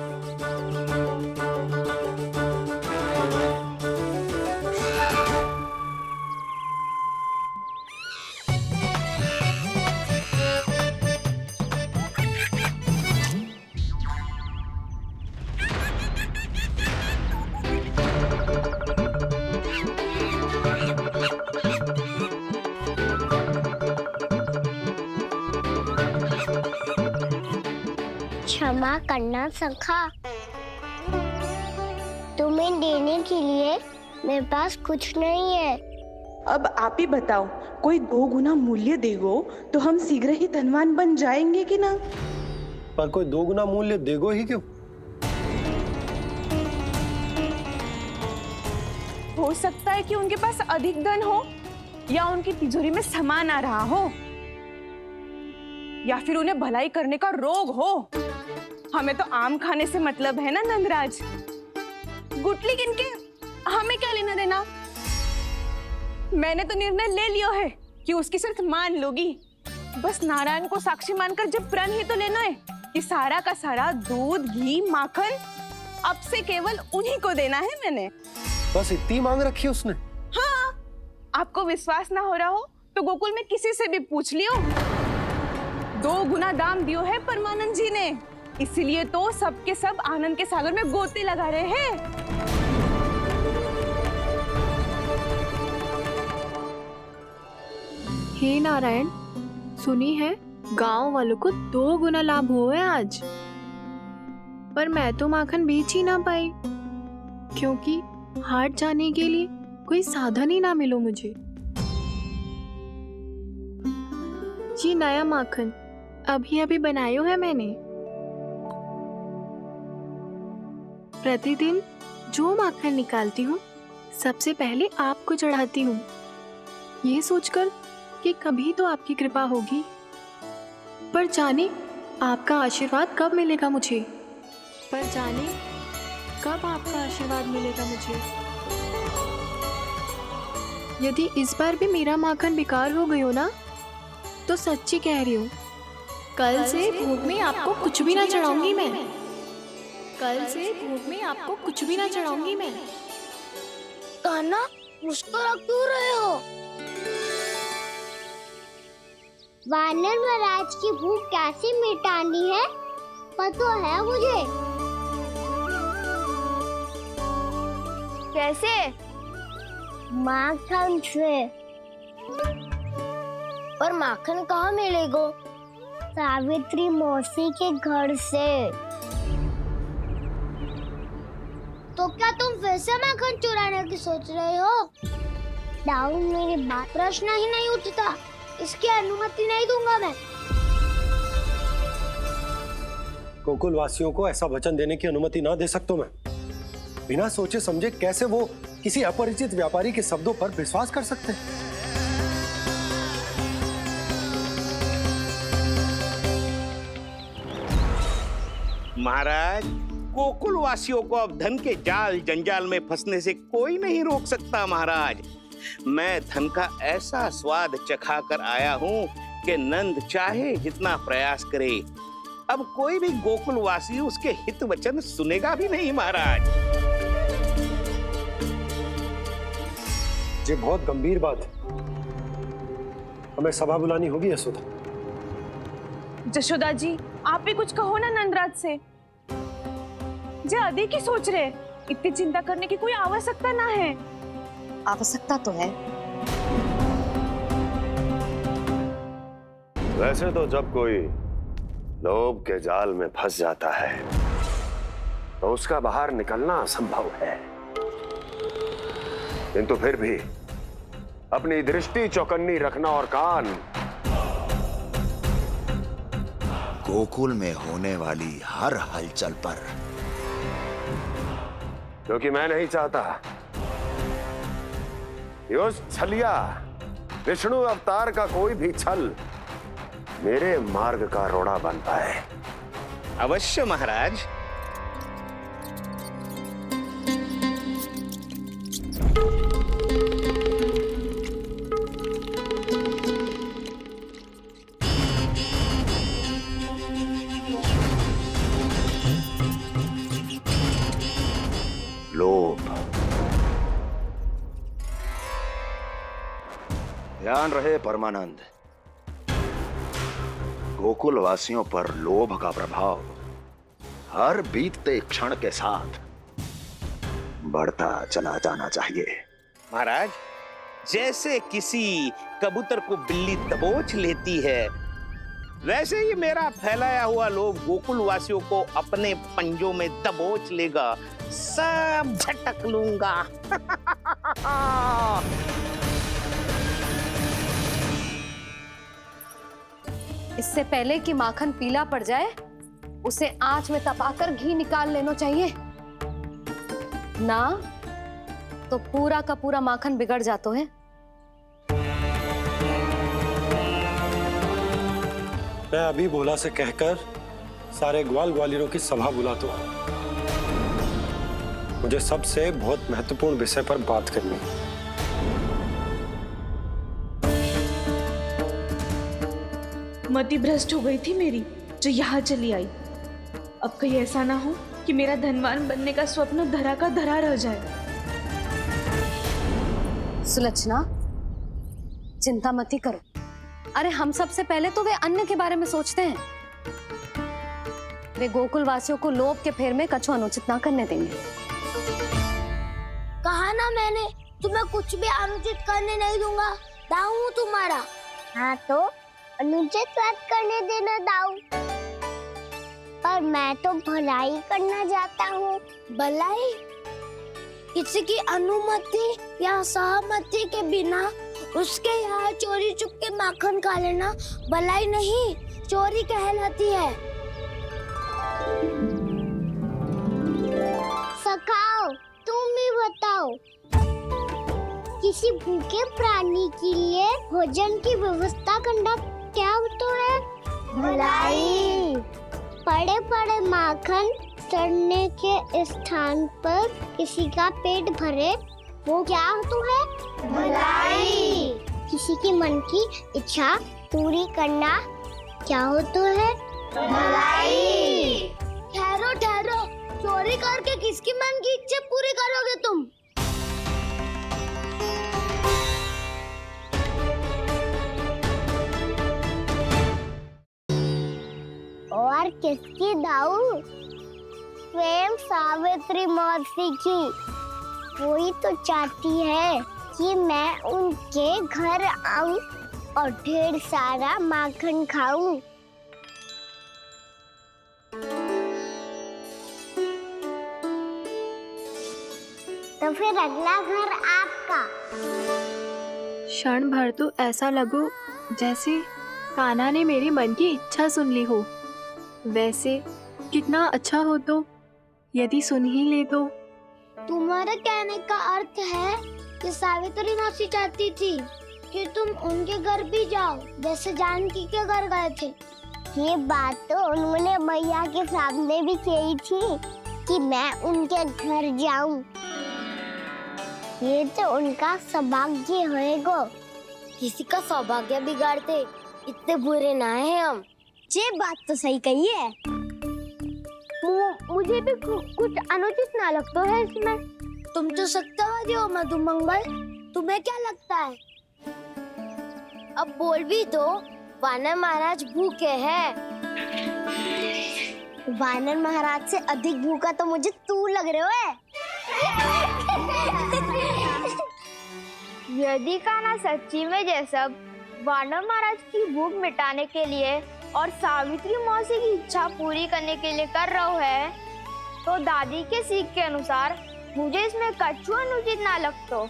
क्षमा करना सखा, तुम्हें देने के लिए मेरे पास कुछ नहीं है। अब आप ही बताओ, कोई 2 गुना मूल्य देगो तो हम शीघ्र ही धनवान बन जाएंगे कि ना? पर कोई 2 गुना मूल्य देगो ही क्यों? हो सकता है कि उनके पास अधिक धन हो, या उनकी तिजोरी में सामान आ रहा हो, या फिर उन्हें भलाई करने का रोग हो। हमें तो आम खाने से मतलब है ना नंदराज। गुटली किनके, हमें क्या लेना देना। मैंने तो निर्णय ले लिया है कि उसकी सिर्फ मान लोगी। बस नारायण को साक्षी मानकर जब प्रण ही तो लेना है कि सारा का सारा दूध, घी, माखन अब से केवल उन्हीं को देना है मैंने। बस इतनी मांग रखी उसने? हाँ, आपको विश्वास ना हो रहा हो तो गोकुल में किसी से भी पूछ लियो। 2 गुना दाम दियो है परमानंद जी ने, इसलिए तो सबके सब आनंद के सागर में गोते लगा रहे हैं। हे नारायण, सुनी है गांव वालों को 2 गुना लाभ हुआ है आज, पर मैं तो माखन बेच ही ना पाई, क्योंकि हाट जाने के लिए कोई साधन ही ना मिलो मुझे। ये नया माखन अभी अभी बनायो है मैंने। प्रतिदिन जो माखन निकालती हूँ सबसे पहले आपको चढ़ाती हूँ, ये सोचकर कि कभी तो आपकी कृपा होगी। पर जाने आपका आशीर्वाद कब मिलेगा मुझे, पर जाने कब आपका आशीर्वाद मिलेगा मुझे। यदि इस बार भी मेरा माखन बेकार हो गई हो ना, तो सच्ची कह रही हूँ, कल से भोग में आपको कुछ भी ना चढ़ाऊंगी मैं। कल से भोग में आपको कुछ भी ना चढ़ाऊंगी मैं। कान्हा, मुस्कुरा क्यों रहे हो? वानर महाराज की भूख कैसे मिटानी है पता है मुझे। कैसे? माखन से। पर माखन कहाँ मिलेगा? सावित्री मौसी के घर से। तो क्या तुम फिर से माखन चुराने की सोच रहे हो? दाऊ, मेरी बात प्रश्न ही नहीं उठता, इसकी अनुमति नहीं दूंगा मैं। गोकुल वासियों को ऐसा वचन देने की अनुमति ना दे सकता मैं। बिना सोचे समझे कैसे वो किसी अपरिचित व्यापारी के शब्दों पर विश्वास कर सकते हैं? महाराज, गोकुल वासियों को अब धन के जाल जंजाल में फंसने से कोई नहीं रोक सकता। महाराज, मैं धन का ऐसा स्वाद चखा कर आया हूँ कि नंद चाहे जितना प्रयास करे, अब कोई भी गोकुल वासी उसके हित वचन सुनेगा भी नहीं। महाराज, ये बहुत गंभीर बात है, हमें सभा बुलानी होगी यशोदा। जशोदा जी, आप भी कुछ कहो ना नंदराज से। जे अधिक ही सोच रहे, इतनी चिंता करने की कोई आवश्यकता ना है। आवश्यकता तो है। वैसे तो जब कोई लोभ के जाल में फंस जाता है तो उसका बाहर निकलना असंभव है, किंतु फिर भी अपनी दृष्टि चौकन्नी रखना और कान गोकुल में होने वाली हर हलचल पर, क्योंकि मैं नहीं चाहता कि उस छलिया विष्णु अवतार का कोई भी छल मेरे मार्ग का रोड़ा बन पाए। अवश्य महाराज। लोभ, ध्यान रहे परमानंद, गोकुल वासियों पर लोभ का प्रभाव हर बीतते क्षण के साथ बढ़ता चला जाना चाहिए। महाराज, जैसे किसी कबूतर को बिल्ली दबोच लेती है, वैसे ही मेरा फैलाया हुआ लोभ गोकुल वासियों को अपने पंजों में दबोच लेगा। सब झटक लूंगा। इससे पहले कि माखन पीला पड़ जाए, उसे आंच में तपाकर घी निकाल लेना चाहिए ना, तो पूरा का पूरा माखन बिगड़ जाता है। मैं अभी बोला से कहकर सारे ग्वाल ग्वालियरों की सभा बुलाता हूं। मुझे सबसे बहुत महत्वपूर्ण विषय पर बात करनी है। मति भ्रष्ट हो गई थी मेरी, जो यहाँ चली आई। अब कहीं ऐसा ना हो कि मेरा धनवान बनने का स्वप्न धरा का धरा रह जाए। सुलक्षणा, चिंता मत ही करो। अरे हम सबसे पहले तो वे अन्न के बारे में सोचते हैं। वे गोकुल वासियों को लोभ के फेर में कछु अनुचित ना करने देंगे। कहा ना मैंने, तुम्हें कुछ भी अनुचित करने नहीं दूंगा। दाऊ हूँ तुम्हारा। हाँ तो अनुचित बात करने देना दाऊ। पर मैं तो भलाई करना चाहता हूँ। भलाई? किसी की अनुमति या सहमति के बिना उसके यहाँ चोरी चुप के माखन खा लेना भलाई नहीं, चोरी कहलाती है। सखाओ, तुम ही बताओ, किसी भूखे प्राणी के लिए भोजन की व्यवस्था करना क्या होता है? भलाई। पड़े पड़े माखन सड़ने के स्थान पर किसी का पेट भरे, वो क्या होता है? भलाई। किसी के मन की इच्छा पूरी करना क्या होता है? भलाई। ठहरो ठहरो, चोरी करके किसकी मन की इच्छा पूरी करोगे तुम? और किसकी दाऊ? स्वयं सावित्री मौसी की। वही तो चाहती है कि मैं उनके घर आऊं और ढेर सारा माखन खाऊं। तो फिर अगला घर आपका। क्षण भर तो ऐसा लगो जैसे कान्हा ने मेरे मन की इच्छा सुन ली हो। वैसे कितना अच्छा हो तो यदि सुन ही ले तो। तुम्हारे कहने का अर्थ है कि सावित्री मौसी चाहती थी कि तुम उनके घर भी जाओ जैसे जानकी के घर गए थे। ये बात तो उन्होंने मैया के सामने भी कही थी कि मैं उनके घर जाऊं। ये तो उनका सौभाग्य होएगा। किसी का सौभाग्य बिगाड़ते इतने बुरे ना है हम। ये बात तो सही कही है। मुझे भी कुछ अनुचित ना लगता है इसमें। तुम तो सत्यवादी हो मधुमंगल, तुम्हें क्या लगता है? अब बोल भी दो, वानर महाराज भूखे हैं। वानर महाराज से अधिक भूखा तो मुझे तू लग रहे हो। यदि कान्हा सच्ची में ये सब वानर महाराज की भूख मिटाने के लिए और सावित्री मौसी की इच्छा पूरी करने के लिए कर रहा है, तो दादी के सीख के अनुसार मुझे इसमें कछु अनुचित ना लगता।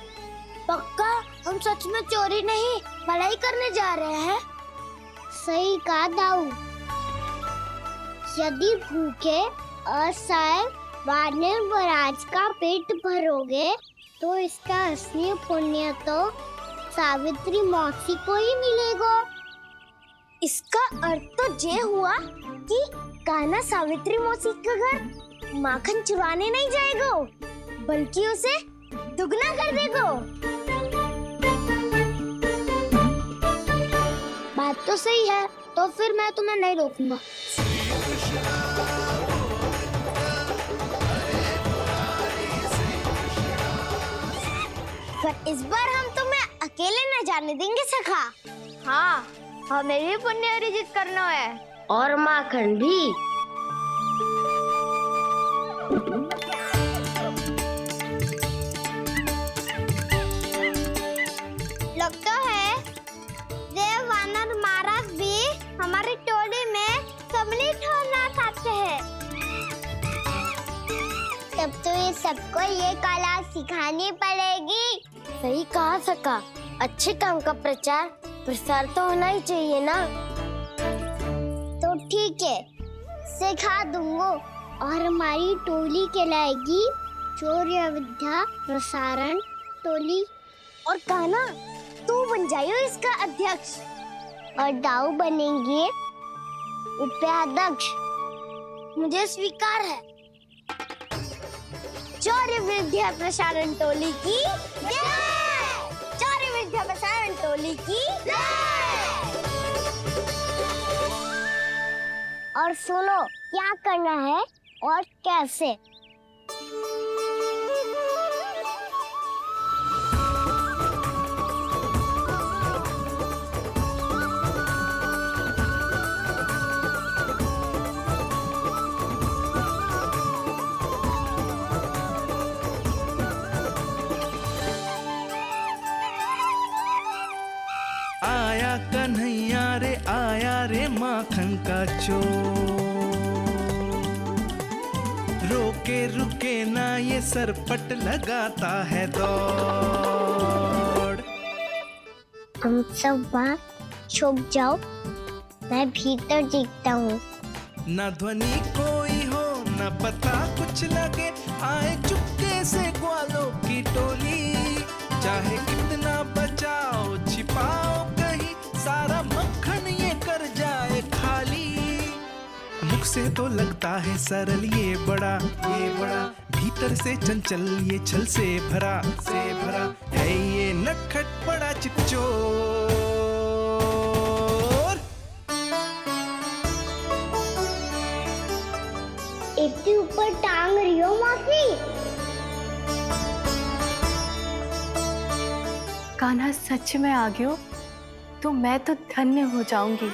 पक्का हम सच में चोरी नहीं भलाई करने जा रहे हैं। सही कहा दाऊ। यदि भूखे असहाय वानर महाराज का पेट भरोगे तो इसका असली पुण्य तो सावित्री मौसी को ही मिलेगा। इसका अर्थ तो ये हुआ कि कान्हा सावित्री मौसी का घर माखन चुराने नहीं जाएगा, बल्कि उसे दुगना कर देगा। बात तो सही है, तो फिर मैं तुम्हें नहीं रोकूंगा। पर इस बार हम तुम्हें अकेले न जाने देंगे सखा। हाँ, हमें भी पुण्य अर्जित करना है और माखन भी। लगता है देव वानर महाराज भी हमारी टोली में सम्मिलित होना चाहते हैं। तब तो ये सबको ये कला सिखानी पड़ेगी। सही कहा सका। अच्छे काम का प्रचार प्रसार तो होना ही चाहिए ना। तो ठीक है, सिखा दूंगा और हमारी टोली कहलाएगी चौर्य विद्या प्रसारण टोली। और कान्हा तू बन जाइयो इसका अध्यक्ष और दाऊ बनेंगे उपाध्यक्ष। मुझे स्वीकार है। चौर्य विद्या प्रसारण टोली की जय। चौर्य विद्या प्रसारण टोली की जय। और सुनो क्या करना है और कैसे। आया कन्हैया रे आया रे माखन का चोर, रोके रुके ना ये सरपट लगाता है दौड़। तुम सब वहाँ छुप जाओ, मैं भीतर देखता हूँ। न ध्वनि कोई हो न पता कुछ लगे, आए चुपके से ग्वालों की टोली। चाहे कितना बचाओ छिपाओ कहीं, सारा मक्खन ये कर जाए खाली। मुख से तो लगता है सरल ये बड़ा भीतर से चंचल ये छल से भरा है ये नटखट बड़ा चिपचोर। इतने ऊपर टांग रही हो मौसी। कान्हा सच में आ गयो तो मैं तो धन्य हो जाऊंगी।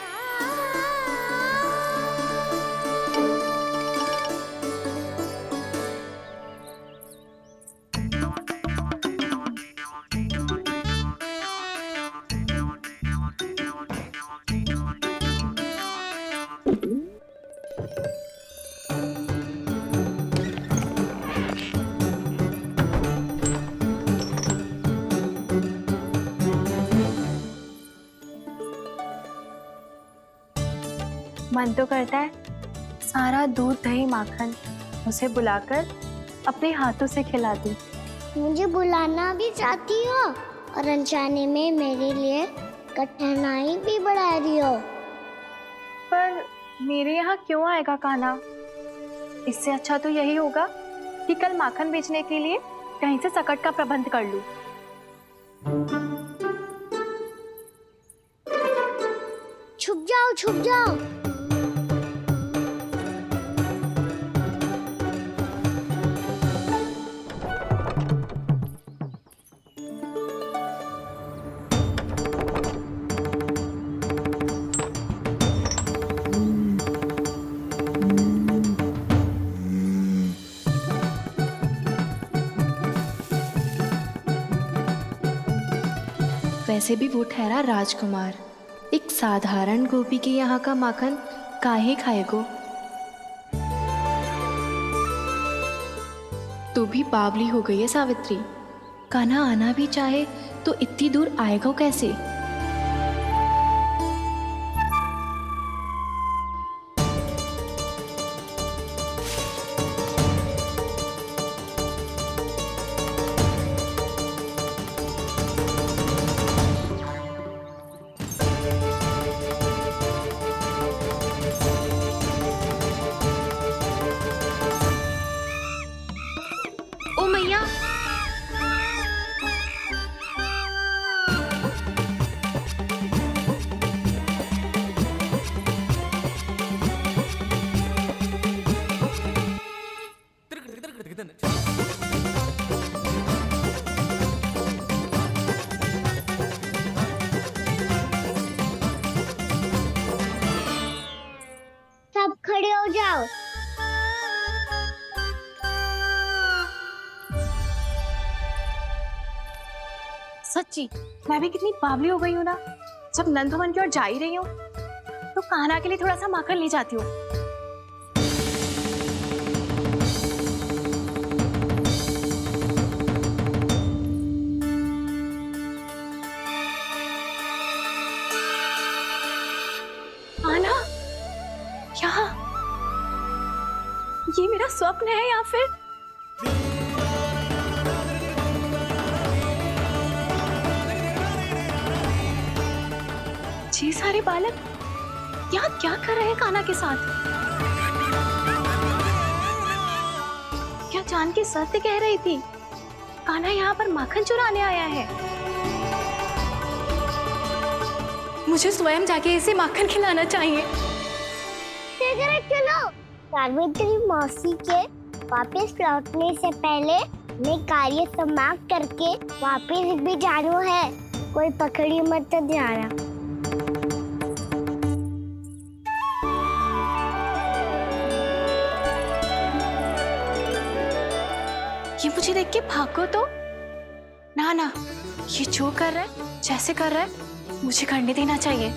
मन तो करता है सारा दूध दही माखन उसे बुलाकर अपने हाथों से खिला दूं। मुझे बुलाना भी चाहती हो और अनजाने में मेरे लिए कठिनाई भी बढ़ा रही हो। पर मेरे यहाँ क्यों आएगा कान्हा? इससे अच्छा तो यही होगा कि कल माखन बेचने के लिए कहीं से सकट का प्रबंध कर लूं। छुप जाओ, छुप जाओ। वैसे भी वो ठहरा राजकुमार, एक साधारण गोपी के यहाँ का माखन काहे खाएगो। तू भी बावली हो गई है सावित्री। कान्हा आना भी चाहे तो इतनी दूर आएगा कैसे? ओ मैया, सब खड़े हो जाओ। सच्ची मैं भी कितनी बावली हो गई हूँ ना। जब नंद भवन की ओर जा ही रही हूँ तो कान्हा के लिए थोड़ा सा माखन ले जाती हूँ। कान्हा, क्या ये मेरा स्वप्न है या फिर? ये सारे बालक यहाँ क्या कर रहे हैं कान्हा के साथ? क्या जानकी सत्य कह रही थी? कान्हा यहाँ पर माखन चुराने आया है। मुझे स्वयं जाके इसे माखन खिलाना चाहिए। चलो, सावित्री मौसी के वापस लौटने से पहले मैं कार्य समाप्त करके वापस भी जाना है। कोई पकड़ी मत जाना। ये मुझे देख के भागो तो ना, ये जो कर रहा है, जैसे कर रहा है, मुझे करने देना चाहिए।